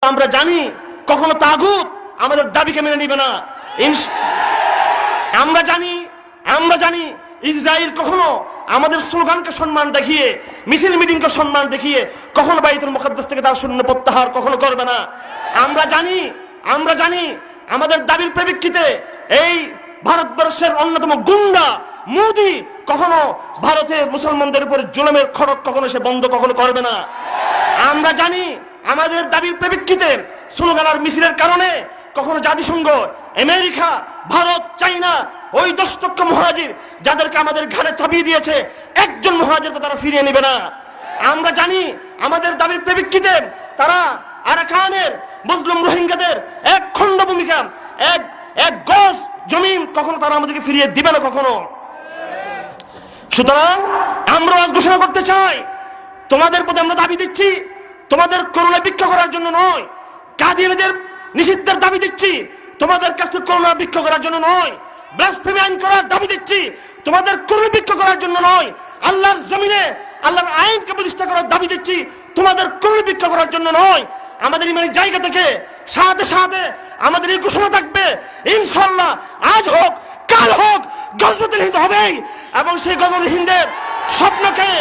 আমরা জানি কখনো তাগুত আমাদের দাবিকে মেনে নিবে না। আমরা জানি ইসরায়েল কখনো আমাদের স্লোগানকে সম্মান দেখিয়ে, মিছিল মিটিংকে সম্মান দেখিয়ে কখনো বাইতুল মুকাদ্দাস থেকে তার শূন্য প্রত্যাহার কখনো করবে না। আমরা জানি আমাদের দাবির প্রেক্ষিতে এই ভারতবর্ষের অন্যতম গুন্ডা মোদি কখনো ভারতের মুসলমানদের উপর জুলুমের খড়ক কখনো সে বন্ধ কখনো করবে না। আমরা জানি আমাদের দাবির প্রেক্ষিতে স্লোগান আর মিছিলের কারণে কখনো জাতিসংঘ, আমেরিকা, ভারত, চাইনা ওই 10 লক্ষ মুহাজির যাদেরকে আমাদের ঘাড়ে চাপিয়ে দিয়েছে, একজন মুহাজিরকে তারা ফিরিয়ে নেবে না। আমরা জানি আমাদের দাবির প্রেক্ষিতে তারা আরাকানের মুসলিম রোহিঙ্গাদের এক খণ্ড ভূমিকা, এক গজ জমিন কখনো তারা আমাদেরকে ফিরিয়ে দিবে না কখনো। সুতরাং আমরা আজ ঘোষণা করতে চাই, তোমাদের প্রতি আমরা দাবি দিচ্ছি, তোমাদের করুণা ভিক্ষা করার জন্য নয়, কাদিয়ানীদের নিষিদ্ধের দাবি দিচ্ছি, তোমাদের কাছে করুণা ভিক্ষা করার জন্য নয়, ব্লাসফেমি আইন করার দাবি দিচ্ছি, তোমাদের করুণা ভিক্ষা করার জন্য নয়, আল্লাহর জমিনে আল্লাহর আইনকে প্রতিষ্ঠা করার দাবি দিচ্ছি, তোমাদের করুণা ভিক্ষা করার জন্য নয়। আমাদের ইমানের জায়গা থেকে সাথে সাথে আমাদের এই ঘোষণা থাকবে, ইনশাআল্লাহ আজ হোক কাল হোক গজওয়াতুল হিন্দ হবেই, এবং সেই গজওয়াতুল হিন্দের স্বপ্নকে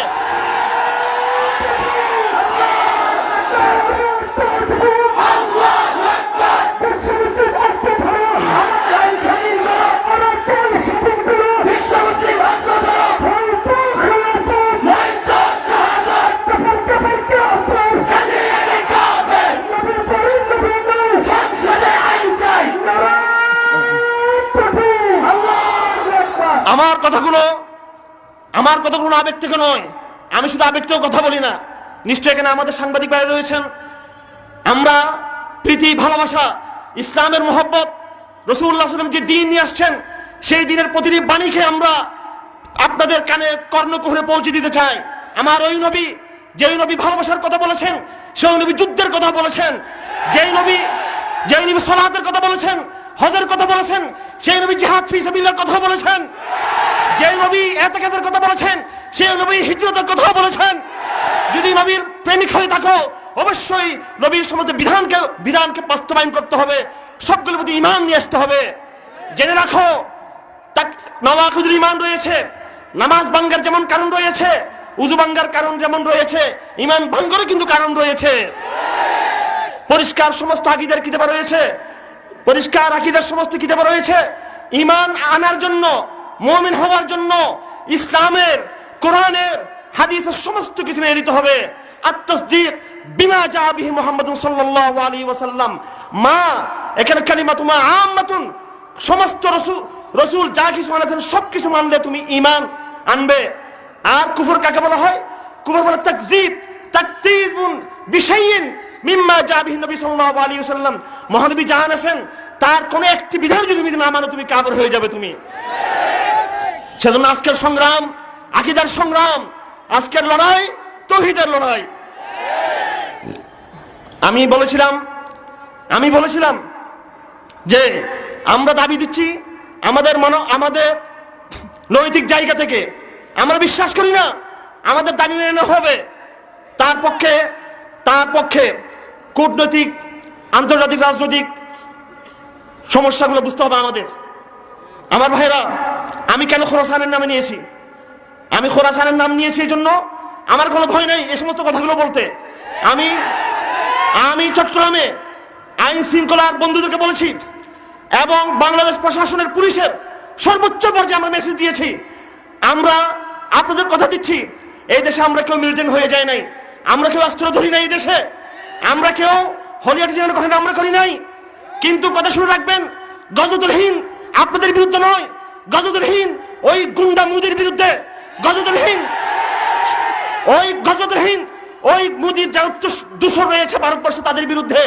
আমার কথাগুলো আবেগ থেকে নয়, আমি শুধু আবেগ থেকে কথা বলি না। নিশ্চয় এখানে আমাদের সাংবাদিক ভাই রয়েছেন। আমরা প্রীতি, ভালোবাসা, ইসলামের মহব্বত, রাসূলুল্লাহ সাল্লাল্লাহু আলাইহি ওয়াসাল্লাম যে দিন নিয়ে আসছেন সেই দিনের প্রতিটি বাণীকে আমরা আপনাদের কানে কর্ণকুহরে পৌঁছে দিতে চাই। আমার ওই নবী, যেই নবী ভালোবাসার কথা বলেছেন, সেই নবী যুদ্ধের কথা বলেছেন, যেই নবী সালাতের কথা বলেছেন, হজের কথা বলেছেন, সেই নবী জিহাদ ফি সাবিলিল্লাহর কথা বলেছেন, যে নবী ইতিকাফের কথা বলেছেন, সেই নবী হিজরতের কথা বলেছেন। যদি নবীর প্রেমিক হয়ে থাকো, অবশ্যই নবীর সমস্ত বিধানকে বাস্তবায়ন করতে হবে, সবগুলোর প্রতি ঈমান নিয়ে আসতে হবে। জেনে রাখো, নওয়াকিদুল ঈমান রয়েছে, নামাজ ভাঙ্গার যেমন কারণ রয়েছে, উযু ভাঙ্গার কারণ যেমন রয়েছে, ঈমান ভঙ্গেরও কিন্তু কারণ রয়েছে। পরিষ্কার সমস্ত আকীদার কিতাব রয়েছে, পরিষ্কার আকীদার সমস্ত কিতাব রয়েছে। ঈমান আনার জন্য, মুমিন হওয়ার জন্য ইসলামের, কোরআনের, হাদিসের সমস্ত কিছু মেনে নিতে হবে। আত-তাসদীক বিমা জা বিহি মুহাম্মাদুন সাল্লাল্লাহু আলাইহি ওয়াসাল্লাম, মা এখানে কালিমাতু মা আম্মাতুন, সমস্ত রাসূল যা কিছু আনেছেন সবকিছু মানলে তুমি ঈমান আনবে। আর কুফর কাকে বলা হয়? কুফর বলে তাকযীব, তাকযীবুন বিশাইইন মিম্মা জা বিহি নবী সাল্লাল্লাহু আলাইহি ওয়াসাল্লাম, মহানবী যা আনেছেন তার কোন একটি বিধান যদি তুমি না মানো তুমি কাফের হয়ে যাবে তুমি। সেজন্য আজকের সংগ্রাম আকীদার সংগ্রাম, আজকের লড়াই তাওহীদের লড়াই। আমি বলেছিলাম যে আমরা দাবি দিচ্ছি আমাদের নৈতিক জায়গা থেকে, আমরা বিশ্বাস করি না আমাদের দাবি মেনে হবে। তার পক্ষে কূটনৈতিক, আন্তর্জাতিক, রাজনৈতিক সমস্যাগুলো বুঝতে হবে আমাদের। আমার ভাইরা, আমি কেন খোরাসানের নামে নিয়েছি? আমি খোরাসানের নাম নিয়েছি এই জন্য আমার কোনো ভয় নেই এই সমস্ত কথাগুলো বলতে। আমি চট্টগ্রামে আইন শৃঙ্খলার বন্ধুদেরকে বলেছি এবং বাংলাদেশ প্রশাসনের, পুলিশের সর্বোচ্চ পর্যায়ে আমরা মেসেজ দিয়েছি। আমরা আপনাদের কথা দিচ্ছি, এই দেশে আমরা কেউ মিলিটেন্ট হয়ে যায় নাই, আমরা কেউ অস্ত্র ধরি নাই, এই দেশে আমরা কেউ হলিয়ার কথা আমরা করি নাই। কিন্তু কথা শুনে রাখবেন, গজওয়াতুল হিন্দ আপনাদের বিরুদ্ধে নয়, গজওয়াতুল হিন্দ ওই গুন্ডা মুদির বিরুদ্ধে, গজওয়াতুল হিন্দ ওই মুদির যা দূষণ রয়েছে ভারতবর্ষে তাদের বিরুদ্ধে।